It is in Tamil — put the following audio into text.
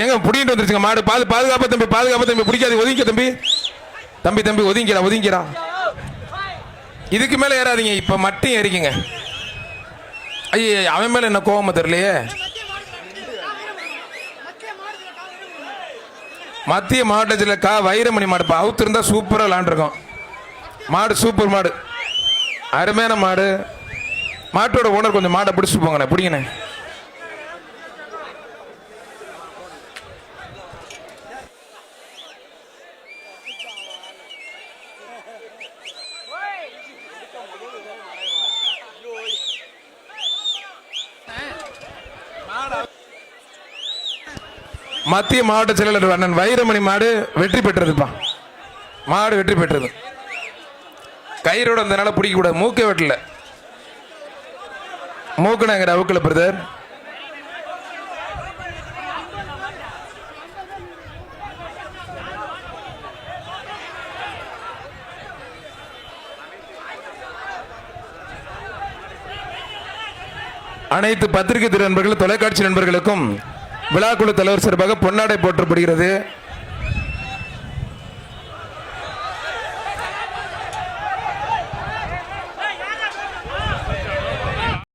எங்க புடிங்கிட்டு வந்துருச்சுங்க மாடு. பாதுகாப்பா தம்பி, பாதுகாப்பா தம்பி, பிடிக்காது, ஒதுங்க தம்பி. தம்பி தம்பி ஒதுங்கிறா, ஒதுங்கிறா. இதுக்கு மேல ஏறாதீங்க, இப்ப மட்டும் ஏறிக்குங்க. ஐயே, அவன் மேல என்ன கோவமா தெரியலையே. மத்திய மாவட்டத்தில் வைரமணி மாடு அவுத்து இருந்தா சூப்பரா விளாண்டுருக்கோம். மாடு சூப்பர் மாடு, அருமையான மாடு. மாட்டோட ஓனர் கொஞ்சம் மாடை பிடிச்சிட்டு போங்கண்ணே, பிடிங்கண்ணே. மத்திய மாவட்ட செயலாளர் அண்ணன் வைரமணி மாடு வெற்றி பெற்றதுப்பா. மாடு வெற்றி பெற்றது. கயிறோட அந்த பிடிக்க கூடாது, மூக்கே வெட்டல. மூக்கணங்கிற அவுக்கல பிரதர். அனைத்து பத்திரிகை திரு நண்பர்கள், தொலைக்காட்சி நண்பர்களுக்கும் விழாக்குழு தலைவர் சார்பாக பொன்னாடை போற்றப்படுகிறது.